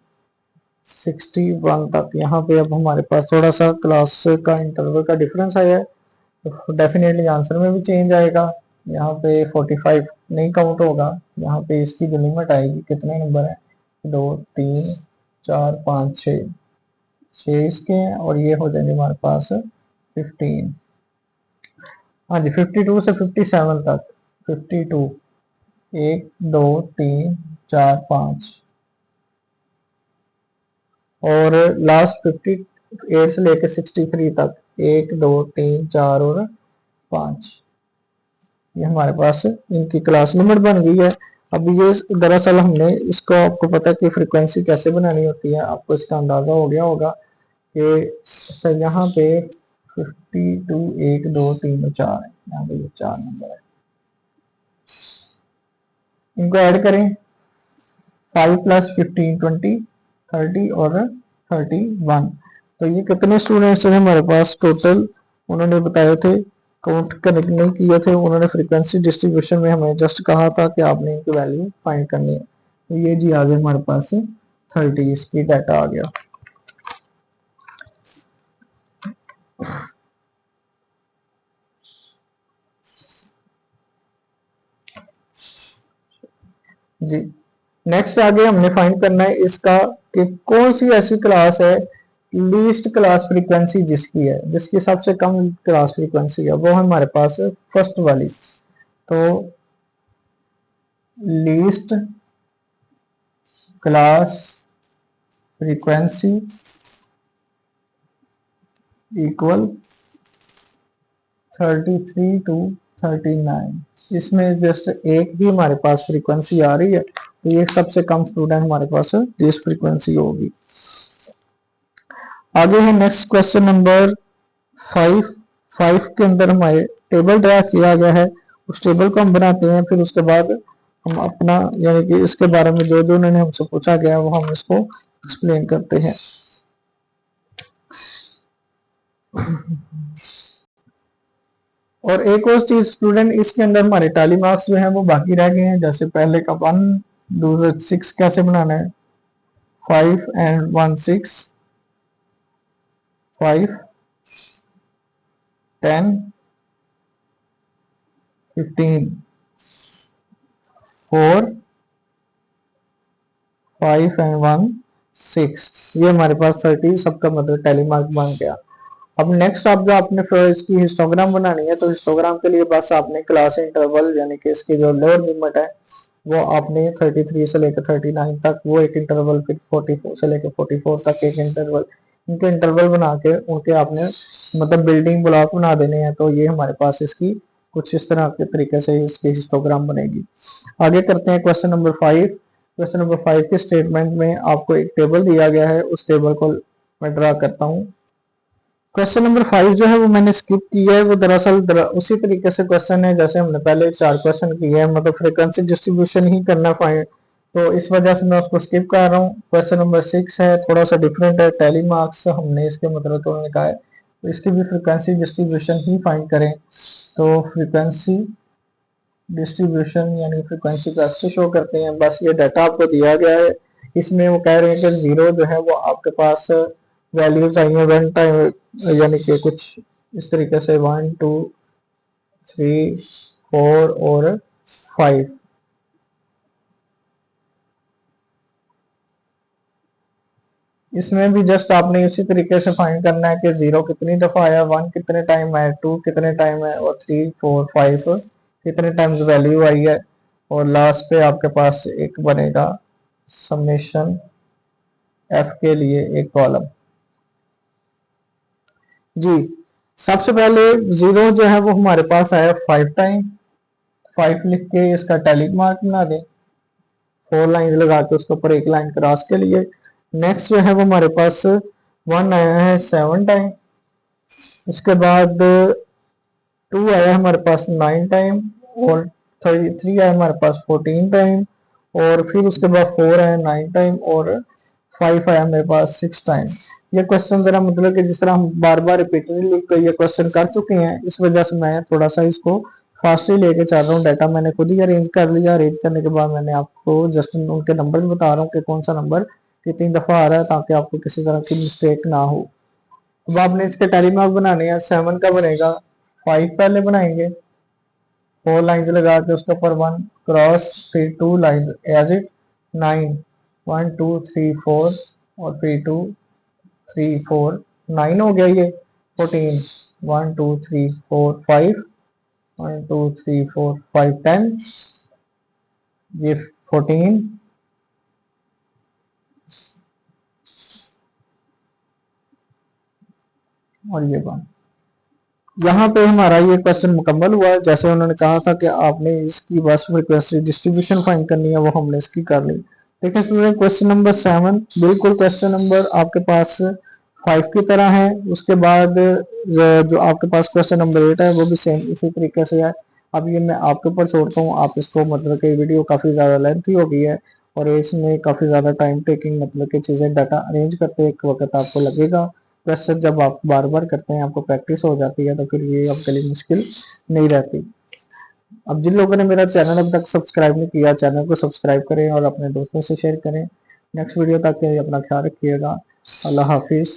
61 तक। यहाँ पे अब हमारे पास थोड़ा सा क्लास का इंटरवल का डिफरेंस आया है, तो डेफिनेटली आंसर में भी चेंज आएगा। यहाँ पे 45 नहीं काउंट होगा, यहाँ पे इसकी जो लिमिट आएगी, कितने नंबर है, 2, 3, 4, 5, 6, 6 इसके हैं और ये हो जाएंगे हमारे पास 15। हाँ जी, 52 से 57 तक, 52, 1, 2, 3, 4, 5 और लास्ट 58 से लेकर 63 तक, 1, 2, 3, 4 और 5। ये हमारे पास इनकी क्लास लिमिट बन गई है। अब ये दरअसल हमने इसको, आपको पता है कि फ्रीक्वेंसी कैसे बनानी होती है, आपको इसका अंदाजा हो गया होगा कि यहाँ पे 52, 1, 2, 3 और 4 है, यहाँ पे ये 4 नंबर है, इनको ऐड करें 5 + 15, 20, 30 और 31। तो ये कितने स्टूडेंट्स हैं हमारे पास टोटल, उन्होंने बताए थे, काउंट कनेक्ट नहीं किए थे उन्होंने, फ्रीक्वेंसी डिस्ट्रीब्यूशन में हमें जस्ट कहा था कि आपने इनकी वैल्यू फाइंड करनी है। तो ये जी आ गया हमारे पास 30, इसकी डाटा आ गया। जी नेक्स्ट आगे हमने फाइंड करना है इसका कि कौन सी ऐसी क्लास है लीस्ट क्लास फ्रीक्वेंसी जिसकी है, जिसकी सबसे कम क्लास फ्रीक्वेंसी है, वो है हमारे पास फर्स्ट वाली। तो least class frequency equal 33 to 39। इसमें जस्ट एक ही हमारे पास फ्रीक्वेंसी आ रही है, तो ये सबसे कम स्टूडेंट हमारे पास लीस्ट फ्रीक्वेंसी होगी। आगे है नेक्स्ट क्वेश्चन नंबर 5 के अंदर हमारे टेबल ड्रा किया गया है, उस टेबल को हम बनाते हैं, फिर उसके बाद हम अपना यानी कि इसके बारे में जो जो उन्होंने हमसे पूछा गया वो हम इसको एक्सप्लेन करते हैं। और एक और चीज स्टूडेंट, इसके अंदर हमारे टैली मार्क्स जो है वो बाकी रह गए हैं। जैसे पहले का 1, 2, 6 कैसे बनाना है, 5 and 1, 6, 5, 10, 15, 4, 5 and 1, 6। ये हमारे पास 30 सबका मतलब टैली मार्क बन गया। अब नेक्स्ट आप जो आपने फिर इसकी हिस्टोग्राम बनानी है, तो हिस्टोग्राम के लिए बस आपने क्लास इंटरवल यानी कि इसकी जो लोअर लिमिट है वो आपने 33 से लेकर 39 तक वो एक इंटरवल, फिर 44 से लेकर 44 तक एक इंटरवल, इनके इंटरवल बना के उनके आपने मतलब बिल्डिंग ब्लॉक बना देने हैं। तो ये हमारे पास इसकी कुछ इस तरह के तरीके से इसकी हिस्टोग्राम बनेगी। आगे करते हैं क्वेश्चन नंबर 5। क्वेश्चन नंबर 5 के स्टेटमेंट में आपको एक टेबल दिया गया है, उस टेबल को मैं ड्रा करता हूँ। क्वेश्चन नंबर 5 जो है वो मैंने स्किप किया है, वो दरअसल उसी तरीके से क्वेश्चन है जैसे हमने पहले 4 क्वेश्चन किए हैं, मतलब फ्रीक्वेंसी डिस्ट्रीब्यूशन ही करना फाइंड, तो इस वजह से मैं उसको स्किप कर रहा हूँ। क्वेश्चन नंबर 6 है, थोड़ा सा डिफरेंट है, टैली मार्क्स हमने इसके मतलब तो उन्होंने कहा है तो इसकी भी फ्रीक्वेंसी डिस्ट्रीब्यूशन ही फाइंड करें। तो फ्रीक्वेंसी डिस्ट्रीब्यूशन यानी फ्रीक्वेंसी कैसे शो करते हैं, बस ये डाटा आपको दिया गया है। इसमें वो कह रहे हैं कि 0 जो है वो आपके पास वैल्यूज आई है वन टाइम, यानी कि कुछ इस तरीके से 1, 2, 3, 4 और 5। इसमें भी जस्ट आपने इसी तरीके से फाइंड करना है कि 0 कितनी दफा आया, 1 कितने टाइम है, 2 कितने टाइम है और 3, 4, 5 कितने टाइम्स वैल्यू आई है। और लास्ट पे आपके पास एक बनेगा समेशन एफ के लिए एक कॉलम। जी, सबसे पहले 0 जो है वो हमारे पास आया 5 टाइम, 5 लिख के इसका टैली मार्क बना दें, 4 लाइन लगा के उसके ऊपर एक लाइन क्रॉस के लिए। नेक्स्ट जो है वो हमारे पास 1 आया है 7 टाइम, उसके बाद 2 आया हमारे पास 9 टाइम, और 3 आया हमारे पास 14 टाइम, और फिर उसके बाद 4 आया 9 टाइम, और 5 आया मेरे पास 6 टाइम। ये क्वेश्चन जरा मतलब कि जिस तरह हम बार बार रिपीटेडली ये क्वेश्चन कर चुके हैं, इस वजह से मैं थोड़ा सा इसको फास्टली लेके चल रहा हूँ। डाटा मैंने खुद ही अरेंज कर लिया, अरेंज करने के बाद मैंने आपको जस्ट उनके नंबर बता रहा हूँ कि कौन सा नंबर कितनी दफा आ रहा है, ताकि आपको किसी तरह की मिस्टेक ना हो। अब आपने इसके टैली मार्क बनाने हैं। 7 का बनेगा 5 पहले बनाएंगे, 4 लाइन लगा के उसके ऊपर 1 क्रॉस, फिर 2 लाइन एज इट, 9, 1 2 3 4, और फिर 2 3 4, 9 हो गया ये। 14, 1 2 3 4 5, 1 2 3 4 5 10, ये 14, और ये 1। यहाँ पे हमारा ये क्वेश्चन मुकम्मल हुआ। जैसे उन्होंने कहा था कि आपने इसकी बस फ्रीक्वेंसी डिस्ट्रीब्यूशन फाइंड करनी है, वो हमने इसकी कर ली। देखिए स्टूडेंट, क्वेश्चन नंबर 7 बिल्कुल क्वेश्चन नंबर आपके पास 5 की तरह है। उसके बाद जो आपके पास क्वेश्चन नंबर 8 है वो भी सेम इसी तरीके से है। अब ये मैं आपके ऊपर छोड़ता हूँ, आप इसको मतलब कि वीडियो काफ़ी ज़्यादा लेंथी हो गई है, और इसमें काफ़ी ज़्यादा टाइम टेकिंग मतलब कि चीज़ें डाटा अरेंज करते एक वक्त आपको लगेगा। वैसे जब आप बार बार करते हैं, आपको प्रैक्टिस हो जाती है, तो फिर ये आपके लिए मुश्किल नहीं रहती। अब जिन लोगों ने मेरा चैनल अब तक सब्सक्राइब नहीं किया, चैनल को सब्सक्राइब करें और अपने दोस्तों से शेयर करें। नेक्स्ट वीडियो तक के लिए अपना ख्याल रखिएगा। अल्लाह हाफिज़।